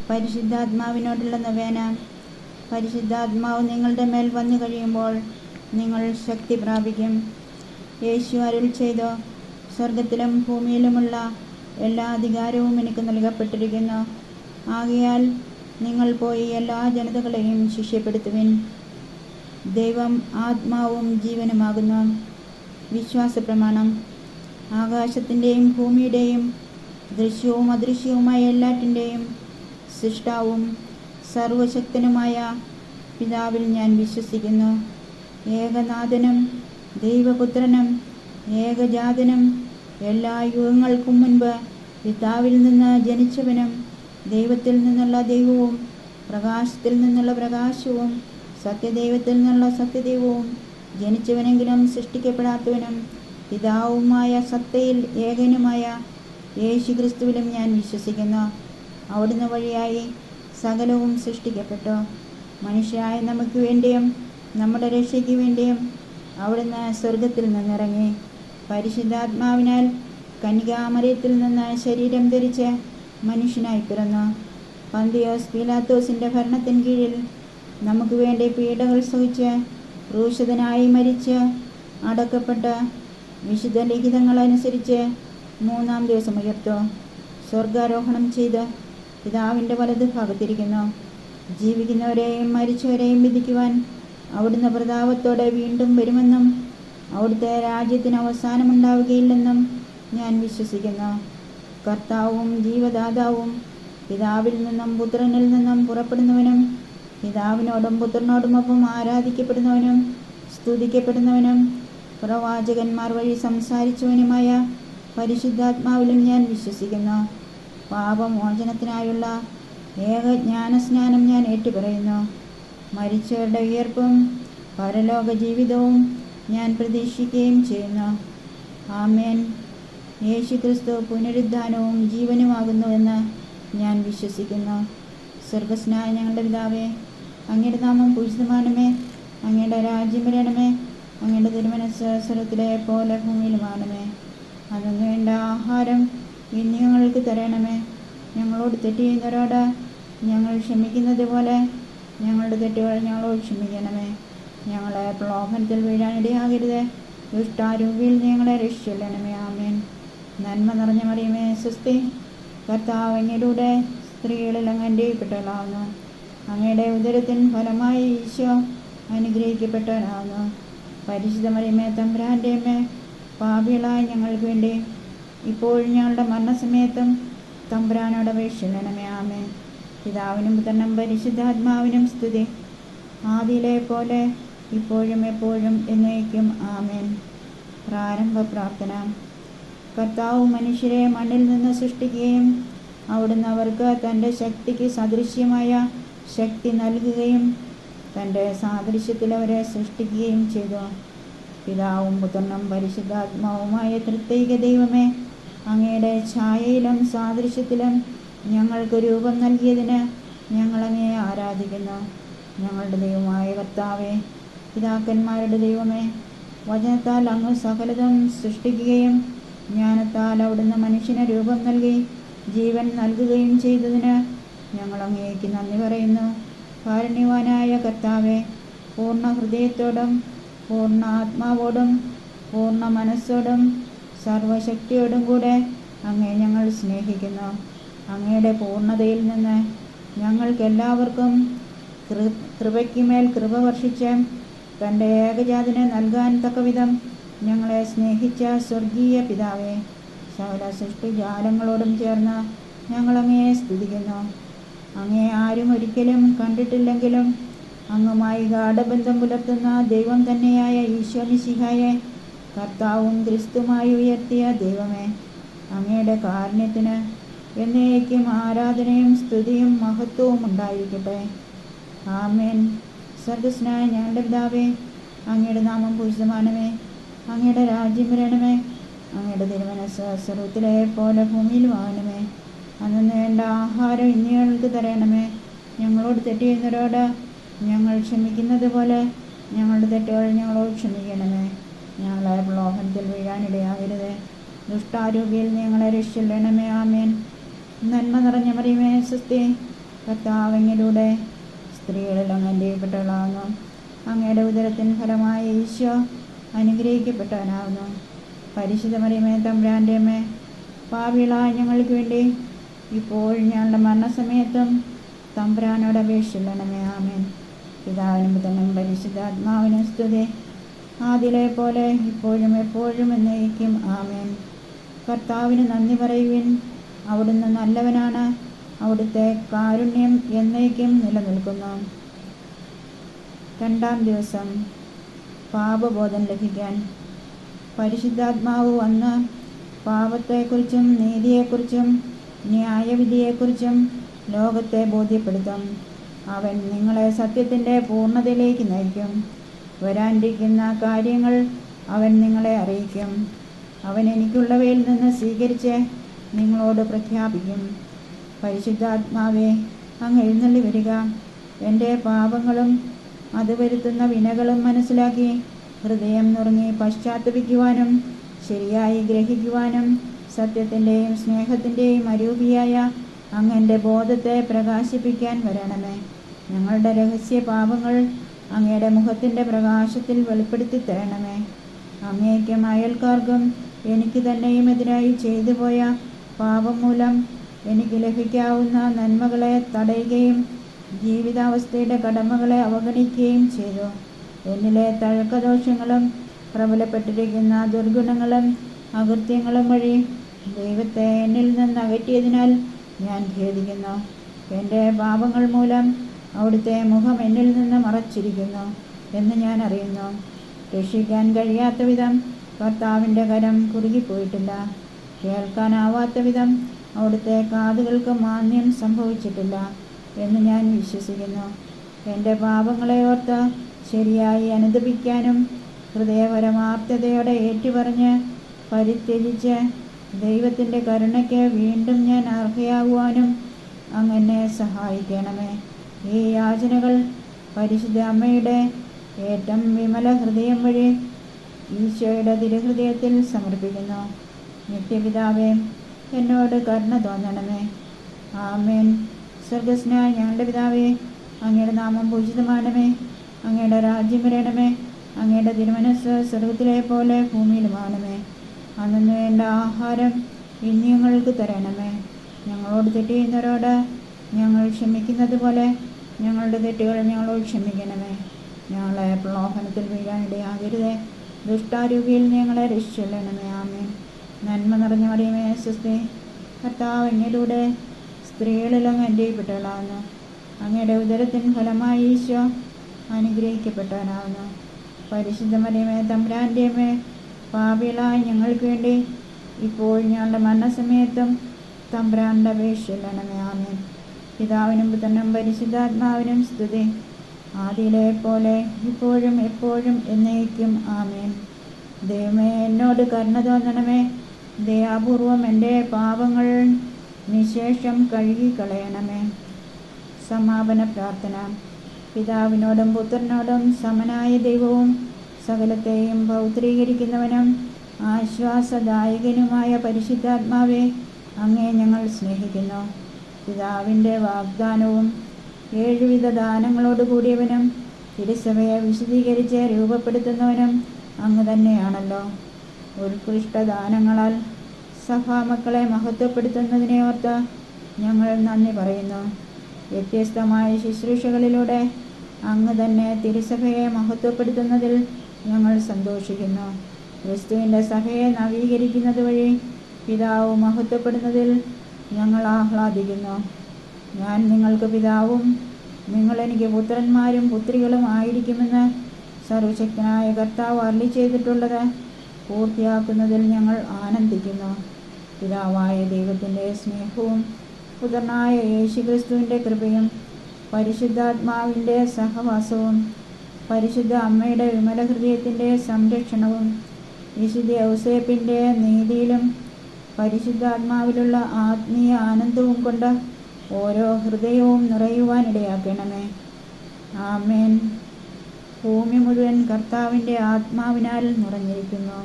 പരിശുദ്ധാത്മാവിനോടുള്ള നൊവേന. പരിശുദ്ധാത്മാവ് നിങ്ങളുടെ മേൽ വന്നു കഴിയുമ്പോൾ നിങ്ങൾ ശക്തി പ്രാപിക്കും. യേശു അരുൾ ചെയ്തു, സ്വർഗത്തിലും ഭൂമിയിലുമുള്ള എല്ലാ അധികാരവും എനിക്ക് നൽകപ്പെട്ടിരിക്കുന്നു. ആകയാൽ നിങ്ങൾ പോയി എല്ലാ ജനതകളെയും ശിഷ്യപ്പെടുത്തുവിൻ. ദൈവം ആത്മാവും ജീവനുമാകുന്നു. വിശ്വാസപ്രമാണം. ആകാശത്തിൻ്റെയും ഭൂമിയുടെയും ദൃശ്യവും അദൃശ്യവുമായ എല്ലാറ്റിൻ്റെയും സൃഷ്ടാവും സർവശക്തനുമായ പിതാവിൽ ഞാൻ വിശ്വസിക്കുന്നു. ഏകനാഥനും ദൈവപുത്രനും ഏകജാതനും എല്ലാ യുഗങ്ങൾക്കും മുൻപ് പിതാവിൽ നിന്ന് ജനിച്ചവനും ദൈവത്തിൽ നിന്നുള്ള ദൈവവും പ്രകാശത്തിൽ നിന്നുള്ള പ്രകാശവും സത്യദൈവത്തിൽ നിന്നുള്ള സത്യദൈവവും ജനിച്ചവനെങ്കിലും സൃഷ്ടിക്കപ്പെടാത്തവനും പിതാവുമായ സത്തയിൽ ഏകനുമായ യേശു ക്രിസ്തുവിലും ഞാൻ വിശ്വസിക്കുന്നു. അവിടുന്ന് വഴിയായി സകലവും സൃഷ്ടിക്കപ്പെട്ടു. മനുഷ്യരായ നമുക്ക് വേണ്ടിയും നമ്മുടെ രക്ഷയ്ക്ക് വേണ്ടിയും അവിടുന്ന് സ്വർഗത്തിൽ നിന്നിറങ്ങി പരിശുദ്ധാത്മാവിനാൽ കന്യകാമറിയത്തിൽ നിന്ന് ശരീരം ധരിച്ച് മനുഷ്യനായി പിറന്നു. പന്തിയോസ് പീലാത്തോസിൻ്റെ ഭരണത്തിന് കീഴിൽ നമുക്ക് വേണ്ടി പീഡകൾ സഹിച്ച് ക്രൂശിതനായി മരിച്ച് അടക്കപ്പെട്ട് വിശുദ്ധ ലിഖിതങ്ങളനുസരിച്ച് 3-ാം ദിവസം ഉയർത്തു. സ്വർഗാരോഹണം ചെയ്ത് പിതാവിൻ്റെ വലത് ഭാഗത്തിരിക്കുന്നു. ജീവിക്കുന്നവരെയും മരിച്ചവരെയും വിധിക്കുവാൻ അവിടുന്ന് പ്രതാപത്തോടെ വീണ്ടും വരുമെന്നും അവിടുത്തെ രാജ്യത്തിന് അവസാനമുണ്ടാവുകയില്ലെന്നും ഞാൻ വിശ്വസിക്കുന്നു. കർത്താവും ജീവദാതാവും പിതാവിൽ നിന്നും പുത്രനിൽ നിന്നും പുറപ്പെടുന്നവനും പിതാവിനോടും പുത്രനോടുമൊപ്പം ആരാധിക്കപ്പെടുന്നവനും സ്തുതിക്കപ്പെടുന്നവനും പ്രവാചകന്മാർ വഴി സംസാരിച്ചവനുമായ പരിശുദ്ധാത്മാവിലും ഞാൻ വിശ്വസിക്കുന്നു. പാപമോചനത്തിനായുള്ള ഏകജ്ഞാനസ്നാനം ഞാൻ ഏറ്റുപറയുന്നു. മരിച്ചവരുടെ ഉയർപ്പും പരലോക ജീവിതവും ഞാൻ പ്രതീക്ഷിക്കുകയും ചെയ്യുന്നു. ആമേൻ. യേശു ക്രിസ്തു പുനരുദ്ധാനവും ജീവനുമാകുന്നുവെന്ന് ഞാൻ വിശ്വസിക്കുന്നു. സ്വർഗസ്നായ ഞങ്ങളുടെ പിതാവേ, അങ്ങയുടെ നാമം പൂജിതമാണമേ. അങ്ങയുടെ രാജ്യം വരണമേ. അങ്ങയുടെ തിരുമനസ്സ് സ്വർഗത്തിലെ പോലെ ഭൂമിയിലുമാണമേ. അന്നു വേണ്ട ആഹാരം ഇന്ന് ഞങ്ങൾക്ക് തരണമേ. ഞങ്ങളോട് തെറ്റ് ചെയ്യുന്നവരോട് ഞങ്ങൾ ക്ഷമിക്കുന്നത് പോലെ ഞങ്ങളുടെ തെറ്റുകൾ ഞങ്ങളോട് ക്ഷമിക്കണമേ. ഞങ്ങളെ പ്രലോഭനത്തിൽ വീഴാനിടയാകരുത്. ദുഷ്ടാരൂപിയിൽ ഞങ്ങളെ രക്ഷിക്കണമേ. ആമേൻ. നന്മ നിറഞ്ഞ മറിയമേ, സ്വസ്തി. കർത്താവ് അങ്ങയുടെ സ്ത്രീകളിൽ അങ്ങ് അനുഗ്രഹിക്കപ്പെട്ടവളാകുന്നു. അങ്ങയുടെ ഉദരത്തിൻ ഫലമായി ഈശോ അനുഗ്രഹിക്കപ്പെട്ടവനാകുന്നു. പരിശുദ്ധ മറിയമേ, തമ്പുരാൻ്റെ അമ്മേ, പാപികളായ ഞങ്ങൾക്ക് വേണ്ടി ഇപ്പോഴും ഞങ്ങളുടെ മരണസമയത്തും തമ്പുരാനോട് അപേക്ഷിക്കണമേ. ആമേൻ. പിതാവിനും പുത്രനും പരിശുദ്ധാത്മാവിനും സ്തുതി, ആദിയിലെ പോലെ ഇപ്പോഴും എപ്പോഴും എന്നേക്കും. ആമേൻ. പ്രാരംഭ പ്രാർത്ഥന. കർത്താവ് മനുഷ്യരെ മണ്ണിൽ നിന്ന് സൃഷ്ടിക്കുകയും അവിടുന്ന് അവർക്ക് തൻ്റെ ശക്തിക്ക് സദൃശ്യമായ ശക്തി നൽകുകയും തൻ്റെ സാദൃശ്യത്തിൽ അവരെ സൃഷ്ടിക്കുകയും ചെയ്തു. പിതാവും പുത്രനും പരിശുദ്ധാത്മാവുമായ ത്രിത്വൈക ദൈവമേ, അങ്ങയുടെ ഛായയിലും സാദൃശ്യത്തിലും ഞങ്ങൾക്ക് രൂപം നൽകിയതിന് ഞങ്ങളങ്ങയെ ആരാധിക്കുന്നു. ഞങ്ങളുടെ ദൈവമായ കർത്താവേ, പിതാക്കന്മാരുടെ ദൈവമേ, വചനത്താൽ അങ്ങ് സകലതും സൃഷ്ടിക്കുകയും ജ്ഞാനത്താൽ അവിടുന്ന് മനുഷ്യന് രൂപം നൽകി ജീവൻ നൽകുകയും ചെയ്തതിന് ഞങ്ങൾ അങ്ങേക്ക് നന്ദി പറയുന്നു. കാരുണ്യവാനായ കർത്താവേ, പൂർണ്ണ ഹൃദയത്തോടും പൂർണ്ണ ആത്മാവോടും പൂർണ്ണ മനസ്സോടും സർവശക്തിയോടും കൂടെ അങ്ങേ ഞങ്ങൾ സ്നേഹിക്കുന്നു. അങ്ങയുടെ പൂർണ്ണതയിൽ നിന്ന് ഞങ്ങൾക്കെല്ലാവർക്കും കൃപയ്ക്കുമേൽ കൃപ വർഷിച്ച് തൻ്റെ ഏകജാതനെ നൽകാൻ തക്കവിധം ഞങ്ങളെ സ്നേഹിച്ച സ്വർഗീയ പിതാവേ, സകല സൃഷ്ടിജാലങ്ങളോടും ചേർന്ന് ഞങ്ങളങ്ങയെ സ്തുതിക്കുന്നു. അങ്ങേ ആരും ഒരിക്കലും കണ്ടിട്ടില്ലെങ്കിലും അങ്ങുമായി ഗാഢബന്ധം പുലർത്തുന്ന ദൈവം തന്നെയായ ഈശോ മിശിഹായെ കർത്താവും ക്രിസ്തുമായി ഉയർത്തിയ ദൈവമേ, അങ്ങയുടെ കാരുണ്യത്തിന് എന്നേക്കും ആരാധനയും സ്തുതിയും മഹത്വവും ഉണ്ടായിരിക്കട്ടെ. ആമേൻ. സ്വർഗസ്നായ ഞങ്ങളുടെ പിതാവേ, അങ്ങയുടെ നാമം പൂജിതമാണമേ. അങ്ങയുടെ രാജ്യം വരണമേ. അങ്ങയുടെ തിരുമനസ്സ് സ്വർഗത്തിലെ പോലെ ഭൂമിയിലുമാകണമേ. അന്നു വേണ്ട ആഹാരം ഇന്ന് ഞങ്ങൾക്ക് തരണമേ. ഞങ്ങളോട് തെറ്റ് ചെയ്യുന്നവരോട് ഞങ്ങൾ ക്ഷമിക്കുന്നത് പോലെ ഞങ്ങളുടെ തെറ്റുകൾ ഞങ്ങളോട് ക്ഷമിക്കണമേ. ഞങ്ങളെ പ്രലോഭനത്തിൽ വീഴാനിടയാകരുത്. ദുഷ്ടാരൂപിയിൽ ഞങ്ങളെ രക്ഷിക്കണമേ. ആമേൻ. നന്മ നിറഞ്ഞ മറിയമേ, സ്വസ്തി. കർത്താവ് അങ്ങയിലൂടെ സ്ത്രീകളിൽ അങ്ങ് അനുഗ്രഹിക്കപ്പെട്ടവളാകുന്നു. അങ്ങയുടെ ഉദരത്തിൻ ഫലമായ ഈശോ അനുഗ്രഹിക്കപ്പെട്ടവനാകുന്നു. പരിശുദ്ധ മറിയമേ, തമ്പുരാൻ്റെ അമ്മേ, പാപികളായ ഞങ്ങൾക്ക് വേണ്ടി ഇപ്പോഴും ഞങ്ങളുടെ മരണസമയത്തും തമ്പുരാനോട് അപേക്ഷിക്കണമേ. ആമേൻ. പിതാവിനും പുത്രനും പരിശുദ്ധാത്മാവിനും സ്തുതി, ആദിയിലെ പോലെ ഇപ്പോഴും എപ്പോഴും എന്നേക്കും. ആമേൻ. കർത്താവിന് നന്ദി പറയുവിൻ, അവിടുന്ന് നല്ലവനാണ്, അവിടുത്തെ കാരുണ്യം എന്നേക്കും നിലനിൽക്കുന്നു. രണ്ടാം ദിവസം പാപബോധം ലഭിക്കാൻ പരിശുദ്ധാത്മാവ് വന്ന് പാപത്തെക്കുറിച്ചും നീതിയെക്കുറിച്ചും ന്യായവിധിയെക്കുറിച്ചും ലോകത്തെ ബോധ്യപ്പെടുത്തും. അവൻ നിങ്ങളെ സത്യത്തിൻ്റെ പൂർണ്ണതയിലേക്ക് നയിക്കും. വരാനിരിക്കുന്ന കാര്യങ്ങൾ അവൻ നിങ്ങളെ അറിയിക്കും. അവൻ എനിക്കുള്ളവയിൽ നിന്ന് സ്വീകരിച്ച് നിങ്ങളോട് പ്രഖ്യാപിക്കും. പരിശുദ്ധാത്മാവേ, അങ്ങ് എഴുന്നള്ളി വരിക. എൻ്റെ പാപങ്ങളും അത് വരുത്തുന്ന വിനകളും മനസ്സിലാക്കി ഹൃദയം നുറുങ്ങി പശ്ചാത്തപിക്കുവാനും ശരിയായി ഗ്രഹിക്കുവാനും സത്യത്തിൻ്റെയും സ്നേഹത്തിൻ്റെയും അരൂപിയായ അങ്ങൻ്റെ ബോധത്തെ പ്രകാശിപ്പിക്കാൻ വരണമേ. ഞങ്ങളുടെ രഹസ്യ പാപങ്ങൾ അങ്ങയുടെ മുഖത്തിൻ്റെ പ്രകാശത്തിൽ വെളിപ്പെടുത്തി തരണമേ. അങ്ങേക്കും അയൽക്കാർക്കും എനിക്ക് തന്നെയും എതിരായി ചെയ്തു പോയ പാപം മൂലം എനിക്ക് ലഭിക്കാവുന്ന നന്മകളെ തടയുകയും ജീവിതാവസ്ഥയുടെ കടമകളെ അവഗണിക്കുകയും ചെയ്തു. എന്നിലെ തഴക്കദോഷങ്ങളും പ്രബലപ്പെട്ടിരിക്കുന്ന ദുർഗുണങ്ങളും അകൃത്യങ്ങളും വഴി ദൈവത്തെ എന്നിൽ നിന്ന് അകറ്റിയതിനാൽ ഞാൻ ഖേദിക്കുന്നു. എൻ്റെ പാപങ്ങൾ മൂലം അവിടുത്തെ മുഖം എന്നിൽ നിന്ന് മറച്ചിരിക്കുന്നു എന്ന് ഞാൻ അറിയുന്നു. രക്ഷിക്കാൻ കഴിയാത്ത വിധം കർത്താവിൻ്റെ കരം കുറുകിപ്പോയിട്ടില്ല. കേൾക്കാനാവാത്ത വിധം അവിടുത്തെ കാതുകൾക്ക് മാന്യം സംഭവിച്ചിട്ടില്ല എന്ന് ഞാൻ വിശ്വസിക്കുന്നു. എൻ്റെ പാപങ്ങളെ ഓർത്ത് ശരിയായി അനുദപിക്കാനും ഹൃദയപരമാർത്ഥതയോടെ ഏറ്റുപറഞ്ഞ് പരിത്യജിച്ച് ദൈവത്തിൻ്റെ കരുണയ്ക്ക് വീണ്ടും ഞാൻ അർഹയാകുവാനും അങ്ങനെ സഹായിക്കണമേ. ഈ യാചനകൾ പരിശുദ്ധ അമ്മയുടെ ഏറ്റവും വിമല ഹൃദയം വഴി ഈശോയുടെ തിരുഹൃദയത്തിൽ സമർപ്പിക്കുന്നു. നിത്യപിതാവേ, എന്നോട് കരുണ തോന്നണമേ. ആമേൻ. സ്വർഗസ്നായ ഞങ്ങളുടെ പിതാവേ, അങ്ങയുടെ നാമം പൂജിതമാണമേ. അങ്ങയുടെ രാജ്യം വരണമേ. അങ്ങയുടെ തിരുമനസ്സ് സ്വർഗത്തിലെ പോലെ ഭൂമിയിലുമാണമേ. അന്നു വേണ്ട ആഹാരം ഇന്ന് ഞങ്ങൾക്ക് തരണമേ. ഞങ്ങളോട് തെറ്റ് ചെയ്യുന്നവരോട് ഞങ്ങൾ ക്ഷമിക്കുന്നത് പോലെ ഞങ്ങളുടെ തെറ്റുകൾ ഞങ്ങളോട് ക്ഷമിക്കണമേ. ഞങ്ങളെ പ്രലോഭനത്തിൽ വീഴാനിടയാകരുതേ, ദുഷ്ടാരൂപിയിൽ ഞങ്ങളെ രക്ഷിച്ചൊല്ലണമേ. ആമേൻ. നന്മ നിറഞ്ഞ മറിയമേ, സ്വസ്തി, കർത്താവ് അങ്ങയിലൂടെ സ്ത്രീകളിൽ അങ്ങ് അനുഗ്രഹിക്കപ്പെട്ടവളാകുന്നു. അങ്ങയുടെ ഉദരത്തിൻ ഫലമായി ഈശോ അനുഗ്രഹിക്കപ്പെട്ടവനാകുന്നു. പരിശുദ്ധ മറിയമേ, തമ്പുരാൻ്റെ അമ്മേ, പാപികളായ ഞങ്ങൾക്ക് വേണ്ടി ഇപ്പോൾ ഞങ്ങളുടെ മരണസമയത്തും തമ്പുരാൻ്റെ അപേക്ഷിക്കണമേ. ആമേൻ. പിതാവിനും പുത്രനും പരിശുദ്ധാത്മാവിനും സ്തുതി, ആദിയിലെ പോലെ ഇപ്പോഴും എപ്പോഴും എന്നേക്കും. ആമേൻ. ദൈവമേ, എന്നോട് കരുണ തോന്നണമേ. ദയാപൂർവം എൻ്റെ പാപങ്ങൾ നിശേഷം കഴുകിക്കളയണമേ. സമാപന പ്രാർത്ഥന. പിതാവിനോടും പുത്രനോടും സമനായ ദൈവവും സകലത്തെയും പൗത്രീകരിക്കുന്നവനും ആശ്വാസദായകനുമായ പരിശുദ്ധാത്മാവെ, അങ്ങേ ഞങ്ങൾ സ്നേഹിക്കുന്നു. പിതാവിൻ്റെ വാഗ്ദാനവും 7 വിധ ദാനങ്ങളോട് കൂടിയവനും തിരുസഭയെ വിശദീകരിച്ച് രൂപപ്പെടുത്തുന്നവനും അങ്ങ് തന്നെയാണല്ലോ. ഉത്കൃഷ്ടദാനങ്ങളാൽ സഭാമക്കളെ മഹത്വപ്പെടുത്തുന്നതിനെ ഓർത്ത് ഞങ്ങൾ നന്ദി പറയുന്നു. വ്യത്യസ്തമായ ശുശ്രൂഷകളിലൂടെ അങ്ങ് തന്നെ തിരുസഭയെ മഹത്വപ്പെടുത്തുന്നതിൽ ഞങ്ങൾ സന്തോഷിക്കുന്നു. ക്രിസ്തുവിൻ്റെ സഭയെ നവീകരിക്കുന്നത് വഴി പിതാവ് മഹത്വപ്പെടുന്നതിൽ ഞങ്ങൾ ആഹ്ലാദിക്കുന്നു. ഞാൻ നിങ്ങൾക്ക് പിതാവും നിങ്ങൾ എനിക്ക് പുത്രന്മാരും പുത്രികളും ആയിരിക്കുമെന്ന് സർവശക്തനായ കർത്താവ് അരുളി ചെയ്തിട്ടുള്ളത് പൂർത്തിയാക്കുന്നതിൽ ഞങ്ങൾ ആനന്ദിക്കുന്നു. പിതാവായ ദൈവത്തിൻ്റെ സ്നേഹവും പുത്രനായ യേശുക്രിസ്തുവിൻ്റെ കൃപയും പരിശുദ്ധാത്മാവിൻ്റെ സഹവാസവും പരിശുദ്ധ അമ്മയുടെ വിമല ഹൃദയത്തിൻ്റെ സംരക്ഷണവും വിശുദ്ധ ഔസേപ്പിൻ്റെ നീതിയിലും പരിശുദ്ധാത്മാവിലുള്ള ആത്മീയ ആനന്ദവും കൊണ്ട് ഓരോ ഹൃദയവും നിറയുവാനിടയാക്കണമേ. ആമേൻ. ഭൂമി മുഴുവൻ കർത്താവിൻ്റെ ആത്മാവിനാൽ നിറഞ്ഞിരിക്കുന്നു.